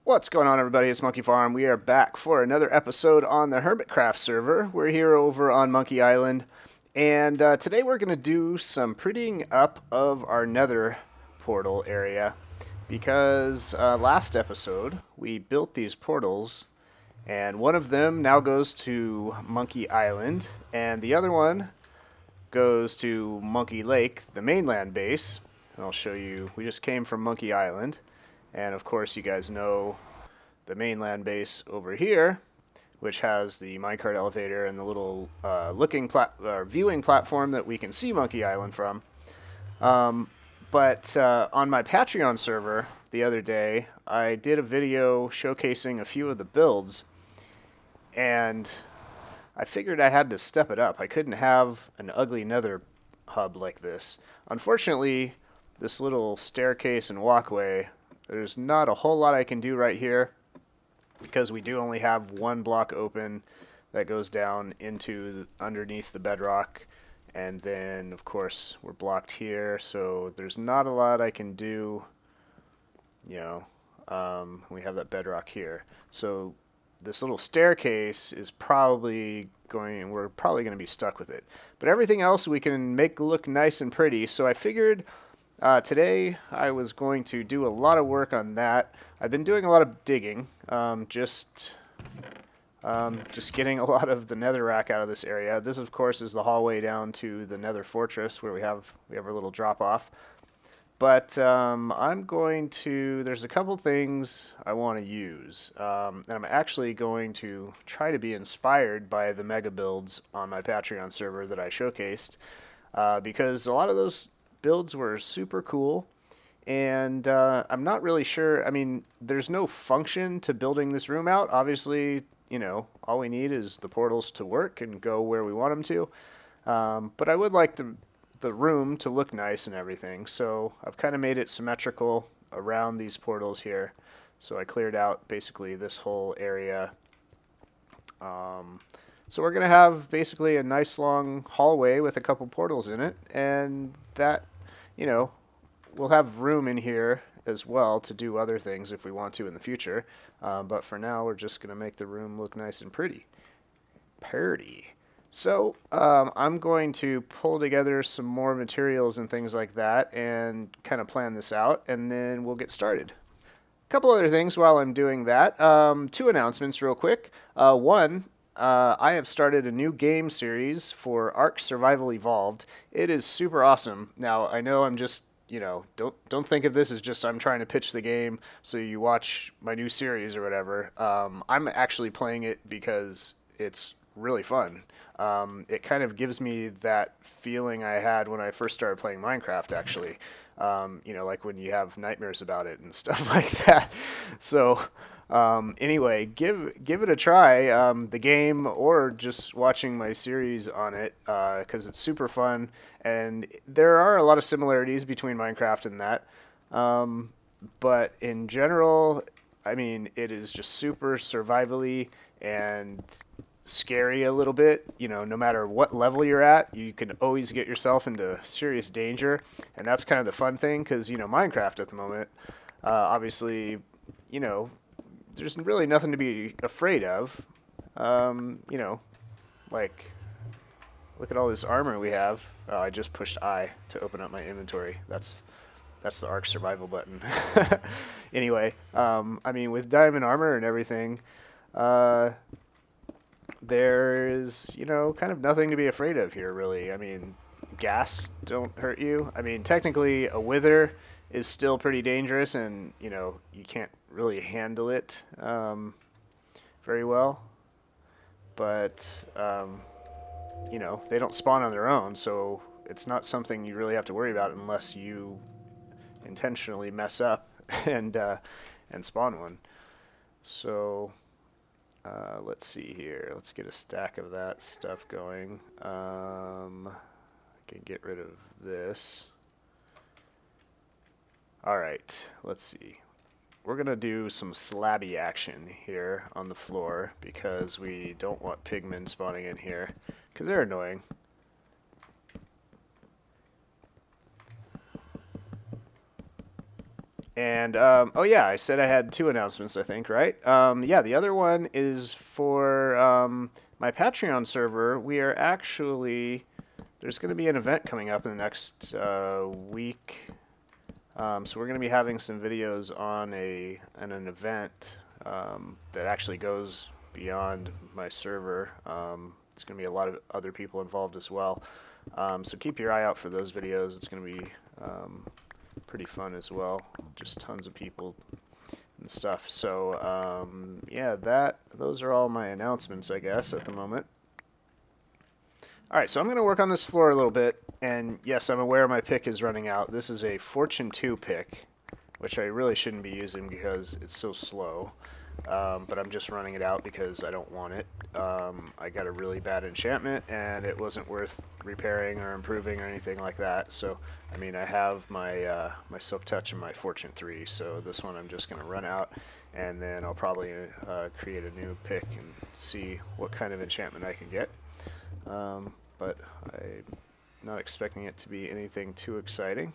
What's going on, everybody? It's Monkeyfarm. We are back for another episode on the Hermitcraft server. We're here over on Monkey Island, and today we're going to do some prettying up of our nether portal area because last episode we built these portals, and one of them now goes to Monkey Island, and the other one goes to Monkey Lake, the mainland base. And I'll show you, we just came from Monkey Island. And of course, you guys know the mainland base over here, which has the minecart elevator and the little viewing platform that we can see Monkey Island from. But on my Patreon server the other day, I did a video showcasing a few of the builds, and I figured I had to step it up. I couldn't have an ugly nether hub like this. Unfortunately, this little staircase and walkway, there's not a whole lot I can do right here because we do only have one block open that goes down into underneath the bedrock, and then of course we're blocked here, so there's not a lot I can do. We have that bedrock here, so this little staircase is we're probably going to be stuck with it, but everything else we can make look nice and pretty. So I figured today I was going to do a lot of work on that. I've been doing a lot of digging, just getting a lot of the netherrack out of this area. This, of course, is the hallway down to the nether fortress where we have our little drop off. But there's a couple things I want to use, and I'm actually going to try to be inspired by the mega builds on my Patreon server that I showcased, because a lot of those builds were super cool, and I'm not really sure. I mean, there's no function to building this room out. Obviously, all we need is the portals to work and go where we want them to. But I would like the room to look nice and everything, so I've kind of made it symmetrical around these portals here. So I cleared out basically this whole area. So we're going to have basically a nice long hallway with a couple portals in it, and that, we'll have room in here as well to do other things if we want to in the future. But for now, we're just going to make the room look nice and pretty. So I'm going to pull together some more materials and things like that and kind of plan this out, and then we'll get started. A couple other things while I'm doing that. Two announcements real quick. One, I have started a new game series for Ark Survival Evolved. It is super awesome. Now, I know I'm just, don't think of this as just I'm trying to pitch the game so you watch my new series or whatever. I'm actually playing it because it's really fun. It kind of gives me that feeling I had when I first started playing Minecraft, actually. Like when you have nightmares about it and stuff like that. So anyway, give it a try, the game, or just watching my series on it, because it's super fun, and there are a lot of similarities between Minecraft and that. But in general, I mean, it is just super survivally and scary a little bit. No matter what level you're at, you can always get yourself into serious danger, and that's kind of the fun thing, because Minecraft at the moment, obviously, there's really nothing to be afraid of. Like, look at all this armor we have. Oh, I just pushed I to open up my inventory. That's the Ark survival button. Anyway, I mean, with diamond armor and everything, there is, kind of nothing to be afraid of here, really. I mean, gas don't hurt you. I mean, technically, a wither is still pretty dangerous, and, you can't really handle it very well. But, they don't spawn on their own, so it's not something you really have to worry about unless you intentionally mess up and spawn one. So let's see here. Let's get a stack of that stuff going. I can get rid of this. Alright, let's see. We're going to do some slabby action here on the floor because we don't want pigmen spawning in here because they're annoying. And oh yeah, I said I had two announcements, I think, right? Yeah, the other one is for my Patreon server. We are actually there's going to be an event coming up in the next week. So we're going to be having some videos on an event that actually goes beyond my server. It's going to be a lot of other people involved as well. So keep your eye out for those videos. It's going to be pretty fun as well. Just tons of people and stuff. So yeah, those are all my announcements, I guess, at the moment. All right, so I'm going to work on this floor a little bit, and yes, I'm aware my pick is running out. This is a Fortune 2 pick, which I really shouldn't be using because it's so slow, but I'm just running it out because I don't want it. I got a really bad enchantment, and it wasn't worth repairing or improving or anything like that, so I mean, I have my my Silk Touch and my Fortune 3, so this one I'm just going to run out, and then I'll probably create a new pick and see what kind of enchantment I can get. But I'm not expecting it to be anything too exciting.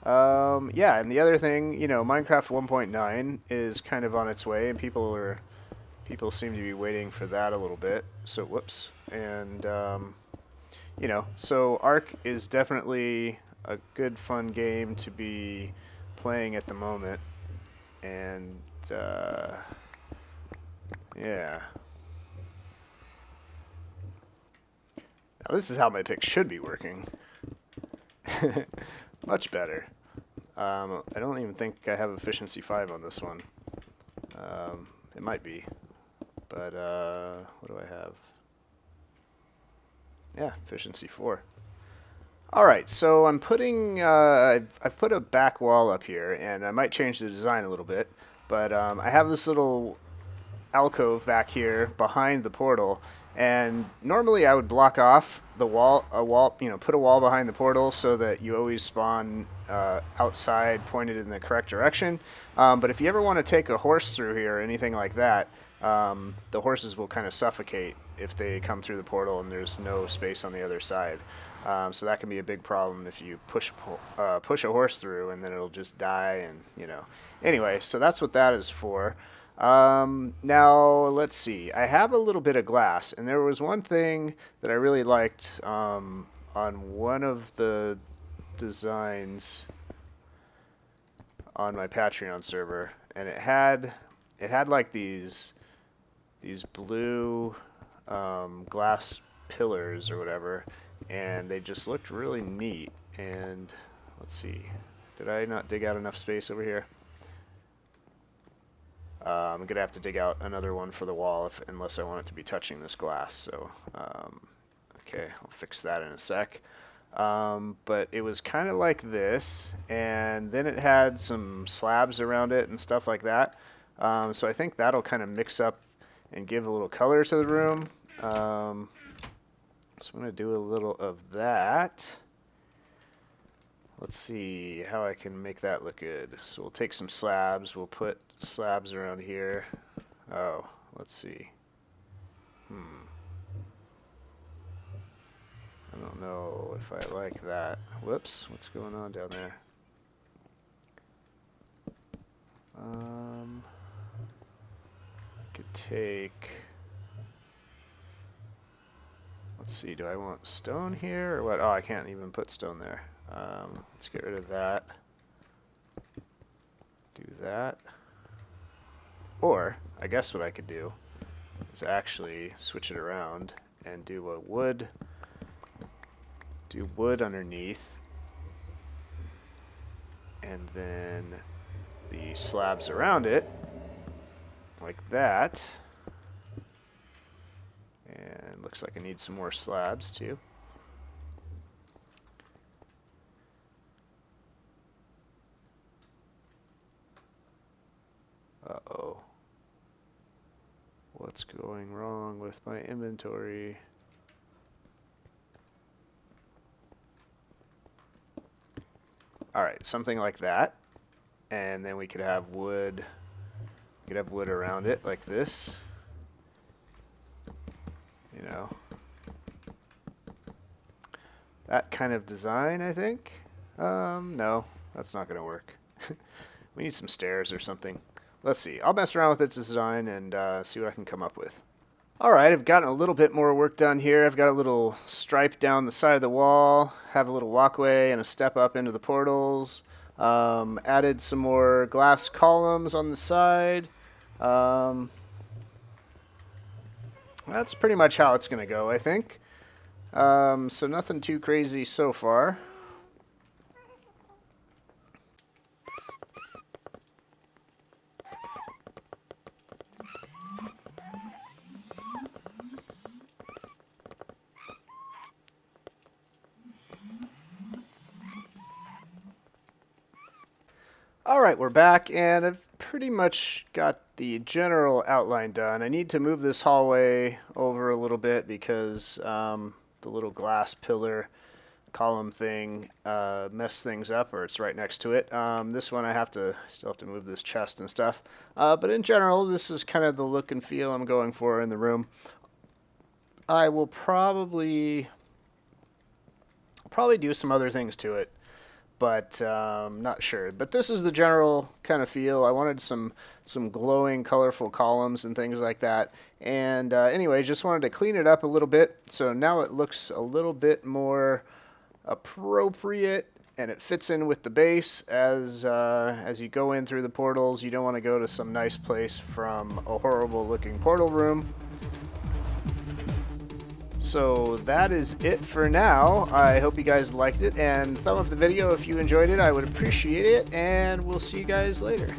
Yeah, and the other thing, you know, Minecraft 1.9 is kind of on its way, and people seem to be waiting for that a little bit. So whoops, and you know, so Ark is definitely a good, fun game to be playing at the moment, and yeah. Now this is how my pick should be working. Much better. I don't even think I have efficiency 5 on this one. It might be, but what do I have? Yeah, efficiency 4. All right, so I'm putting I've put a back wall up here, and I might change the design a little bit, but I have this little alcove back here behind the portal, and normally I would block off the wall, you know, put a wall behind the portal so that you always spawn outside, pointed in the correct direction. But if you ever want to take a horse through here or anything like that, the horses will kind of suffocate if they come through the portal and there's no space on the other side. So that can be a big problem if you push a horse through, and then it'll just die, and you know. Anyway, so that's what that is for. Now let's see. I have a little bit of glass, and there was one thing that I really liked on one of the designs on my Patreon server, and it had like these blue glass pillars or whatever, and they just looked really neat. And let's see, did I not dig out enough space over here? I'm gonna have to dig out another one for the wall unless I want it to be touching this glass. So okay, I'll fix that in a sec. But it was kind of like this, and then it had some slabs around it and stuff like that. So I think that'll kind of mix up and give a little color to the room. So I'm going to do a little of that. Let's see how I can make that look good. So we'll take some slabs. We'll put slabs around here. Oh, let's see. I don't know if I like that. Whoops, what's going on down there? I could take... Let's see, do I want stone here or what? Oh, I can't even put stone there. Let's get rid of that. Do that. Or, I guess what I could do is actually switch it around and do a wood. Do wood underneath. And then the slabs around it. Like that. And looks like I need some more slabs too. Uh-oh. What's going wrong with my inventory? Alright, something like that. And then we could have wood. We could have wood around it like this. You know. That kind of design, I think. No, that's not going to work. We need some stairs or something. Let's see. I'll mess around with its design and see what I can come up with. Alright, I've gotten a little bit more work done here. I've got a little stripe down the side of the wall, have a little walkway and a step up into the portals. Added some more glass columns on the side. That's pretty much how it's going to go, I think. So nothing too crazy so far. Alright, we're back, and I've pretty much got the general outline done. I need to move this hallway over a little bit because the little glass pillar column thing messed things up, or it's right next to it. This one I still have to move this chest and stuff. But in general, this is kind of the look and feel I'm going for in the room. I will probably do some other things to it, but not sure. But this is the general kind of feel. I wanted some glowing, colorful columns and things like that. And anyway, just wanted to clean it up a little bit, so now it looks a little bit more appropriate, and it fits in with the base as you go in through the portals. You don't want to go to some nice place from a horrible-looking portal room. So that is it for now. I hope you guys liked it, and thumb up the video if you enjoyed it. I would appreciate it, and we'll see you guys later.